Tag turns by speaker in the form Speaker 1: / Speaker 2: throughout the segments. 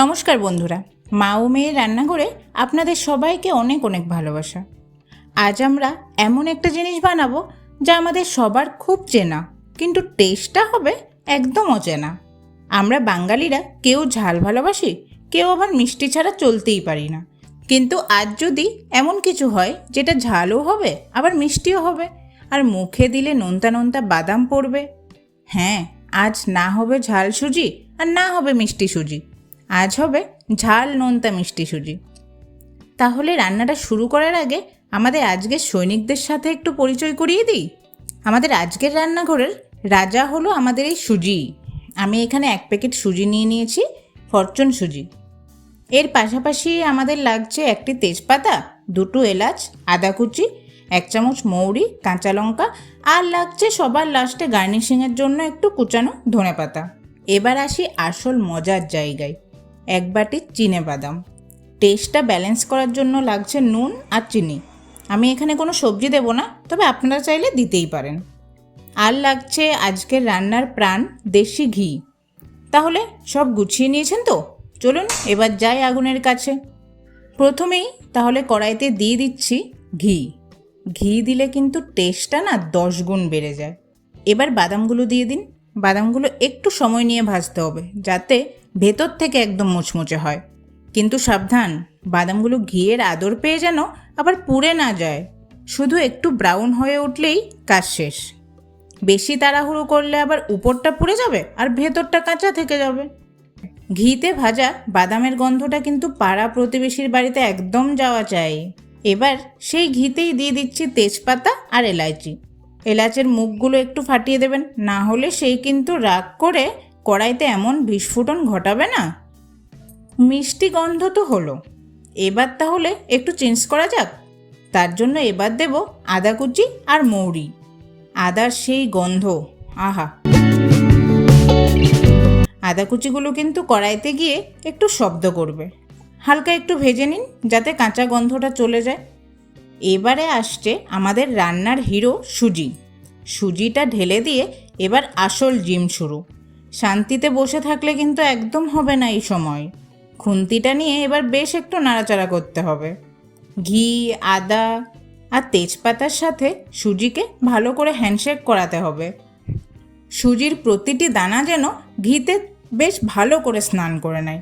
Speaker 1: নমস্কার বন্ধুরা, মা ও মেয়ের রান্নাঘরে আপনাদের সবাইকে অনেক অনেক ভালোবাসা। আজ আমরা এমন একটা জিনিস বানাবো যা আমাদের সবার খুব চেনা, কিন্তু টেস্টটা হবে একদম অচেনা। আমরা বাঙালিরা কেউ ঝাল ভালোবাসি, কেউ আবার মিষ্টি ছাড়া চলতেই পারি না। কিন্তু আজ যদি এমন কিছু হয় যেটা ঝালও হবে আবার মিষ্টিও হবে, আর মুখে দিলে নোনতা নোনতা বাদাম পড়বে। হ্যাঁ, আজ না হবে ঝাল সুজি আর না হবে মিষ্টি সুজি, আজ হবে ঝাল নোনতা মিষ্টি সুজি। তাহলে রান্নাটা শুরু করার আগে আমাদের আজকের সৈনিকদের সাথে একটু পরিচয় করিয়ে দিই। আমাদের আজকের রান্নাঘরের রাজা হলো আমাদের এই সুজি। আমি এখানে 1 প্যাকেট সুজি নিয়ে নিয়েছি, ফরচুন সুজি। এর পাশাপাশি আমাদের লাগছে 1টি তেজপাতা, 2টো এলাচ, আদা কুচি, 1 চামচ মৌরি, কাঁচা লঙ্কা, আর লাগছে সবার লাস্টে গার্নিশিংয়ের জন্য একটু কুচানো ধনেপাতা। এবার আসি আসল মজার জায়গায়, 1 বাটি চিনেবাদাম। টেস্টটা ব্যালেন্স করার জন্য লাগছে নুন আর চিনি। আমি এখানে কোনো সবজি দেব না, তবে আপনারা চাইলে দিতেই পারেন। আর লাগছে আজকের রান্নার প্রাণ, দেশি ঘি। তাহলে সব গুছিয়ে নিয়েছেন তো? চলুন এবার যাই আগুনের কাছে। প্রথমেই তাহলে কড়াইতে দিয়ে দিচ্ছি ঘি। ঘি দিলে কিন্তু টেস্টটা না 10 গুণ বেড়ে যায়। এবার বাদামগুলো দিয়ে দিন। বাদামগুলো একটু সময় নিয়ে ভাজতে হবে, যাতে ভেতর থেকে একদম মুচমুচে হয়। কিন্তু সাবধান, বাদামগুলো ঘিয়ের আদর পেয়ে যেন আবার পুড়ে না যায়। শুধু একটু ব্রাউন হয়ে উঠলেই কাজ শেষ। বেশি তাড়াহুড়ো করলে আবার উপরটা পুড়ে যাবে আর ভেতরটা কাঁচা থেকে যাবে। ঘিতে ভাজা বাদামের গন্ধটা কিন্তু পাড়া প্রতিবেশীর বাড়িতে একদম যাওয়া চাই। এবার সেই ঘিতেই দিয়ে দিচ্ছি তেজপাতা আর এলাচি। এলাচের মুখগুলো একটু ফাটিয়ে দেবেন, না হলে সেই কিন্তু রাগ করে কড়াইতে এমন বিস্ফোরণ ঘটাবে না। মিষ্টি গন্ধ তো হলো, এবার তাহলে একটু চেঞ্জ করা যাক। তার জন্য এবার দেব আদা কুচি আর মৌরি। আদার সেই গন্ধ, আহা! আদা কুচিগুলো কিন্তু কড়াইতে গিয়ে একটু শব্দ করবে। হালকা একটু ভেজে নিন যাতে কাঁচা গন্ধটা চলে যায়। এবারে আসছে আমাদের রান্নার হিরো সুজি। সুজিটা ঢেলে দিয়ে এবার আসল জিম শুরু। শান্তিতে বসে থাকলে কিন্তু একদম হবে না এই সময়। খুন্তিটা নিয়ে এবার বেশ একটু নাড়াচাড়া করতে হবে। ঘি, আদা আর তেজপাতার সাথে সুজিকে ভালো করে হ্যান্ডশেক করাতে হবে। সুজির প্রতিটি দানা যেন ঘিতে বেশ ভালো করে স্নান করে নেয়।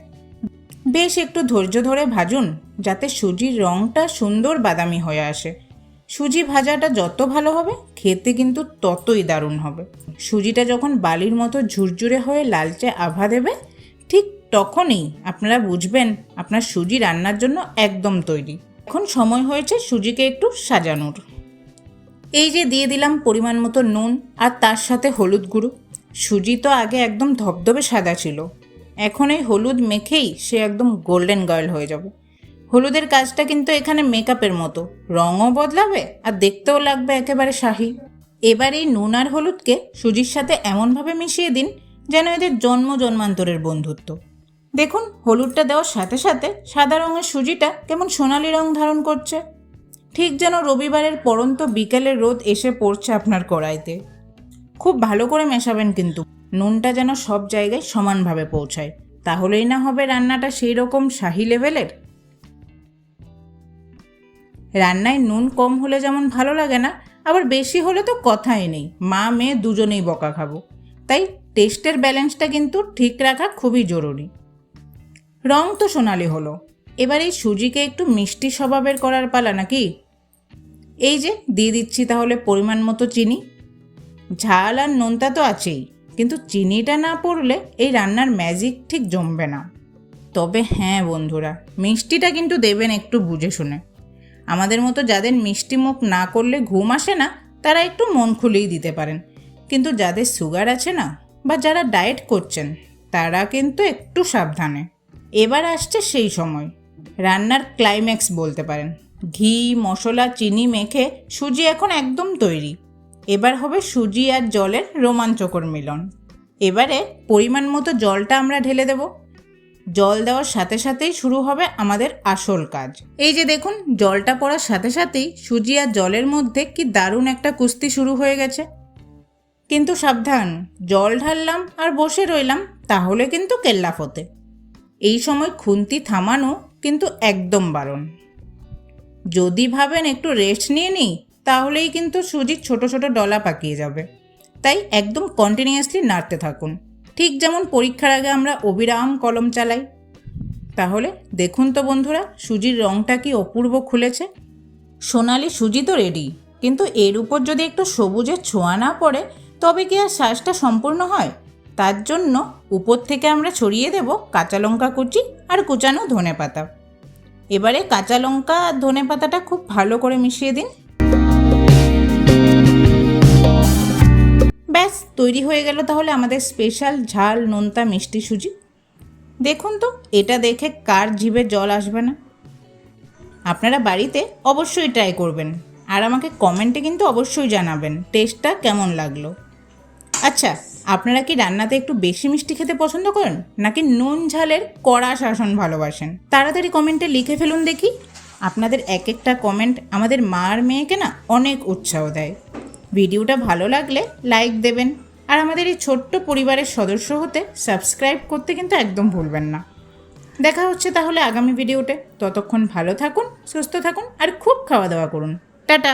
Speaker 1: বেশ একটু ধৈর্য ধরে ভাজুন, যাতে সুজির রঙটা সুন্দর বাদামি হয়ে আসে। সুজি ভাজাটা যত ভালো হবে, খেতে কিন্তু ততই দারুণ হবে। সুজিটা যখন বালির মতো ঝুরঝুরে হয়ে লালচে আভা দেবে, ঠিক তখনই আপনারা বুঝবেন আপনার সুজি রান্নার জন্য একদম তৈরি। এখন সময় হয়েছে সুজিকে একটু সাজানোর। এই যে দিয়ে দিলাম পরিমাণ মতো নুন আর তার সাথে হলুদ গুঁড়ো। সুজি তো আগে একদম ধবধবে সাদা ছিল, এখন এই হলুদ মেখেই সে একদম গোল্ডেন গার্ল হয়ে যাবে। হলুদের কাজটা কিন্তু এখানে মেকআপের মতো, রঙও বদলাবে আর দেখতেও লাগবে একেবারে শাহী। এবার এই নুন আর হলুদকে সুজির সাথে এমনভাবে মিশিয়ে দিন যেন এদের জন্ম জন্মান্তরের বন্ধুত্ব। দেখুন, হলুদটা দেওয়ার সাথে সাথে সাদা রঙের সুজিটা কেমন সোনালি রং ধারণ করছে, ঠিক যেন রবিবারের পড়ন্ত বিকেলের রোদ এসে পড়ছে আপনার কড়াইতে। খুব ভালো করে মেশাবেন কিন্তু, নুনটা যেন সব জায়গায় সমানভাবে পৌঁছায়, তাহলেই না হবে রান্নাটা সেই রকম শাহী লেভেলের। রান্নায় নুন কম হলে যেমন ভালো লাগে না, আবার বেশি হলে তো কথাই নেই, মা মেয়ে দুজনেই বকা খাবো। তাই টেস্টের ব্যালেন্সটা কিন্তু ঠিক রাখা খুবই জরুরি। রং তো সোনালি হলো, এবার এই সুজিকে একটু মিষ্টি স্বভাবের করার পালা নাকি। এই যে দিয়ে দিচ্ছি তাহলে পরিমাণ মতো চিনি। ঝাল আর নোনতা তো আছেই, কিন্তু চিনিটা না পড়লে এই রান্নার ম্যাজিক ঠিক জমবে না। তবে হ্যাঁ বন্ধুরা, মিষ্টিটা কিন্তু দেবেন একটু বুঝে শুনে। আমাদের মতো যাদের মিষ্টি মুখ না করলে ঘুম আসে না, তারা একটু মন খুলেই দিতে পারেন। কিন্তু যাদের সুগার আছে না, বা যারা ডায়েট করছেন, তারা কিন্তু একটু সাবধানে। এবার আসছে সেই সময়, রান্নার ক্লাইম্যাক্স বলতে পারেন। ঘি, মশলা, চিনি মেখে সুজি এখন একদম তৈরি। এবার হবে সুজি আর জলের রোমাঞ্চকর মিলন। এবারে পরিমাণ মতো জলটা আমরা ঢেলে দেব। জল দেওয়ার সাথে সাথেই শুরু হবে আমাদের আসল কাজ। এই যে দেখুন, জলটা পড়ার সাথে সাথেই সুজি আর জলের মধ্যে কি দারুণ একটা কুস্তি শুরু হয়ে গেছে। কিন্তু সাবধান, জল ঢাললাম আর বসে রইলাম তাহলে কিন্তু কেল্লাফতে। এই সময় খুন্তি থামানো কিন্তু একদম বারণ। যদি ভাবেন একটু রেস্ট নিয়ে নিই, তাহলেই কিন্তু সুজির ছোট ছোট ডলা পাকিয়ে যাবে। তাই একদম কন্টিনিউয়াসলি নাড়তে থাকুন, ঠিক যেমন পরীক্ষার আগে আমরা অবিরাম কলম চালাই। তাহলে দেখুন তো বন্ধুরা, সুজির রঙটা কি অপূর্ব খুলেছে। সোনালি সুজি তো রেডি, কিন্তু এর উপর যদি একটু সবুজের ছোঁয়া না পড়ে তবে কি আর সাজটা সম্পূর্ণ হয়? তার জন্য উপর থেকে আমরা ছড়িয়ে দেব কাঁচা লঙ্কা কুচি আর কুচানো ধনেপাতা। এবারে কাঁচা লঙ্কা আর ধনেপাতাটা খুব ভালো করে মিশিয়ে দিন। ব্যাস তৈরি হয়ে গেল তাহলে আমাদের স্পেশাল ঝাল নোনতা মিষ্টি সুজি। দেখুন তো, এটা দেখে কার জিভে জল আসবে না? আপনারা বাড়িতে অবশ্যই ট্রাই করবেন আর আমাকে কমেন্টে কিন্তু অবশ্যই জানাবেন টেস্টটা কেমন লাগলো। আচ্ছা, আপনারা কি রান্নাতে একটু বেশি মিষ্টি খেতে পছন্দ করেন, নাকি নুন ঝালের কড়া শাসন ভালোবাসেন? তাড়াতাড়ি কমেন্টে লিখে ফেলুন দেখি। আপনাদের এক একটা কমেন্ট আমাদের মা আর মেয়েকে না অনেক উৎসাহ দেয়। ভিডিওটা ভালো লাগলে লাইক দেবেন, আর আমাদের এই ছোট্ট পরিবারের সদস্য হতে সাবস্ক্রাইব করতে কিন্তু একদম ভুলবেন না। দেখা হচ্ছে তাহলে আগামী ভিডিওতে। ততক্ষণ ভালো থাকুন, সুস্থ থাকুন আর খুব খাওয়া দাওয়া করুন। টাটা।